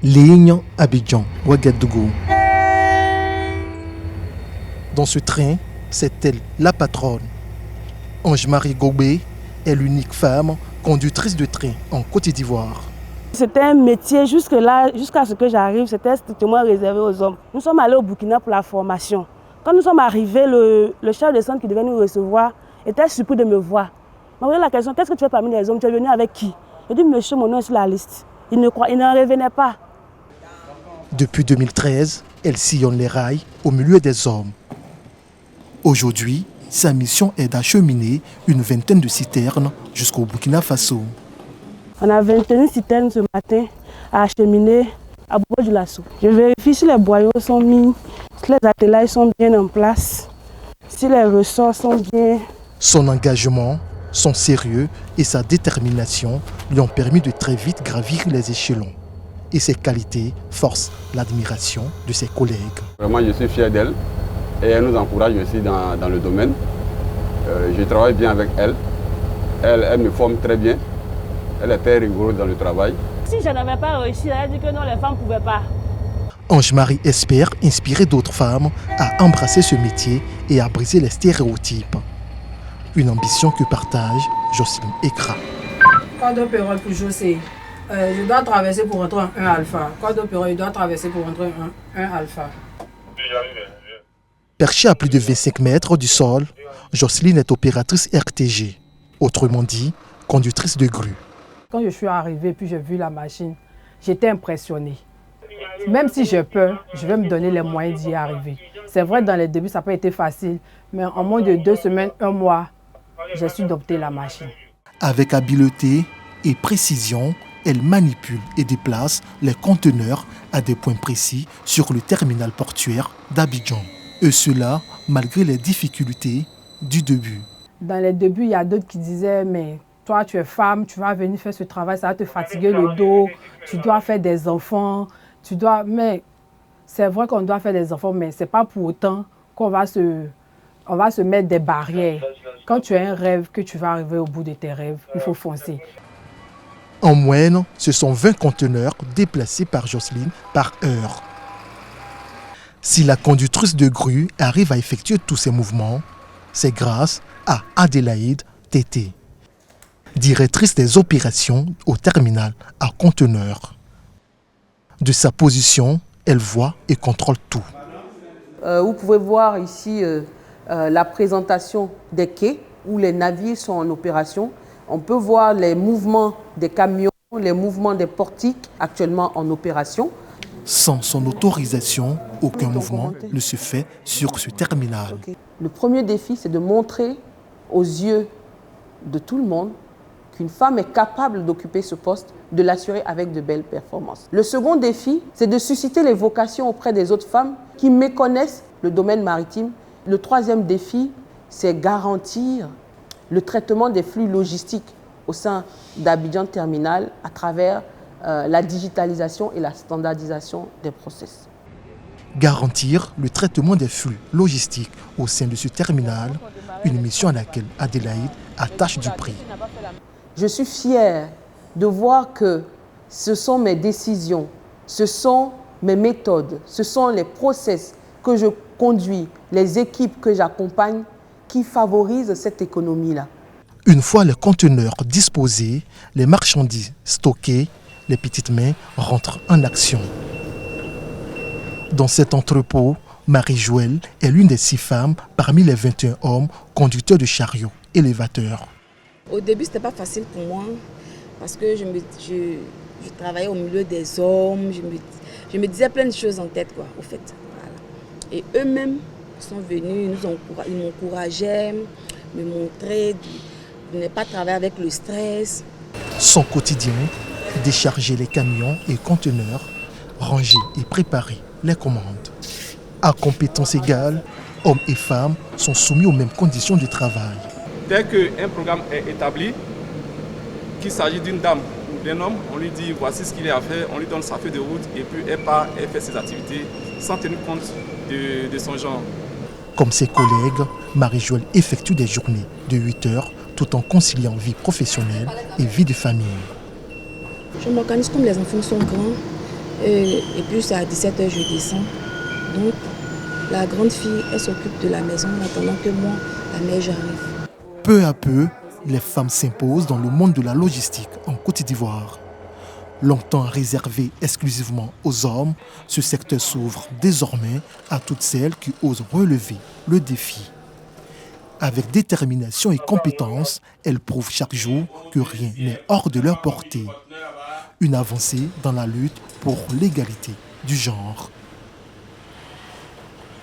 Ligne Abidjan-Ouagadougou. Dans ce train, c'est elle la patronne. Ange-Marie Gobé est l'unique femme conductrice de train en Côte d'Ivoire. C'était un métier jusqu'à ce que j'arrive, c'était strictement réservé aux hommes. Nous sommes allés au Burkina pour la formation. Quand nous sommes arrivés, le chef de centre qui devait nous recevoir était surpris de me voir. Il m'a posé la question, qu'est-ce que tu fais parmi les hommes? Tu es venu avec qui? J'ai dit, monsieur, mon nom est sur la liste. Il n'en revenait pas. Depuis 2013, elle sillonne les rails au milieu des hommes. Aujourd'hui, sa mission est d'acheminer une vingtaine de citernes jusqu'au Burkina Faso. On a 21 citernes ce matin à acheminer à Bobo-Dioulasso. Je vérifie si les boyaux sont mis, si les attelages sont bien en place, si les ressorts sont bien. Son engagement, son sérieux et sa détermination lui ont permis de très vite gravir les échelons. Et ses qualités forcent l'admiration de ses collègues. Vraiment, je suis fier d'elle et elle nous encourage aussi dans le domaine. Je travaille bien avec elle. Elle me forme très bien. Elle est très rigoureuse dans le travail. Si je n'avais pas réussi, elle a dit que non, les femmes ne pouvaient pas. Ange-Marie espère inspirer d'autres femmes à embrasser ce métier et à briser les stéréotypes. Une ambition que partage Jocelyne Ekra. Code opéral pour José. Je dois traverser pour entrer en 1 alpha. Code opéral, je dois traverser pour entrer en 1 alpha. Perchée à plus de 25 mètres du sol, Jocelyne est opératrice RTG, autrement dit, conductrice de grue. Quand je suis arrivée puis j'ai vu la machine, j'étais impressionnée. Même si j'ai peur, je vais me donner les moyens d'y arriver. C'est vrai, dans les débuts, ça n'a pas été facile, mais en moins de 2 semaines, 1 mois, j'ai su dompter la machine. Avec habileté et précision, elle manipule et déplace les conteneurs à des points précis sur le terminal portuaire d'Abidjan. Et cela, malgré les difficultés du début. Dans les débuts, il y a d'autres qui disaient, mais toi, tu es femme, tu vas venir faire ce travail, ça va te fatiguer le dos, tu dois faire des enfants, tu dois... Mais c'est vrai qu'on doit faire des enfants, mais ce n'est pas pour autant qu'on va se mettre des barrières. Quand tu as un rêve, que tu vas arriver au bout de tes rêves, il faut foncer. En moyenne, ce sont 20 conteneurs déplacés par Jocelyne par heure. Si la conductrice de grue arrive à effectuer tous ces mouvements, c'est grâce à Adélaïde Tété, directrice des opérations au terminal à conteneurs. De sa position, elle voit et contrôle tout. Vous pouvez voir ici la présentation des quais où les navires sont en opération. On peut voir les mouvements des camions, les mouvements des portiques actuellement en opération. Sans son autorisation, aucun mouvement ne se fait sur ce terminal. Le premier défi, c'est de montrer aux yeux de tout le monde qu'une femme est capable d'occuper ce poste, de l'assurer avec de belles performances. Le second défi, c'est de susciter les vocations auprès des autres femmes qui méconnaissent le domaine maritime. Le troisième défi, c'est garantir le traitement des flux logistiques au sein d'Abidjan Terminal à travers la digitalisation et la standardisation des process. Garantir le traitement des flux logistiques au sein de ce terminal, une mission à laquelle Adélaïde attache du prix. Je suis fière de voir que ce sont mes décisions, ce sont mes méthodes, ce sont les process que je conduis, les équipes que j'accompagne qui favorisent cette économie-là. Une fois les conteneurs disposés, les marchandises stockées, les petites mains rentrent en action. Dans cet entrepôt, Marie-Joëlle est l'une des 6 femmes parmi les 21 hommes conducteurs de chariots élévateurs. Au début, ce n'était pas facile pour moi parce que je travaillais au milieu des hommes, je me disais plein de choses en tête, quoi, au fait. Voilà. Et eux-mêmes sont venus, ils m'encourageaient, me montraient de ne pas travailler avec le stress. Son quotidien, décharger les camions et conteneurs, ranger et préparer les commandes. À compétences égales, hommes et femmes sont soumis aux mêmes conditions de travail. Dès qu'un programme est établi, qu'il s'agit d'une dame ou d'un homme, on lui dit voici ce qu'il y a à faire, on lui donne sa feuille de route et puis elle part, elle fait ses activités sans tenir compte de son genre. Comme ses collègues, Marie-Joëlle effectue des journées de 8 heures tout en conciliant vie professionnelle et vie de famille. Je m'organise comme les enfants sont grands. Et puis c'est à 17h je descends. Donc la grande fille, elle s'occupe de la maison en attendant que moi, la mère, j'arrive. Peu à peu, les femmes s'imposent dans le monde de la logistique en Côte d'Ivoire. Longtemps réservé exclusivement aux hommes, ce secteur s'ouvre désormais à toutes celles qui osent relever le défi. Avec détermination et compétence, elles prouvent chaque jour que rien n'est hors de leur portée. Une avancée dans la lutte pour l'égalité du genre.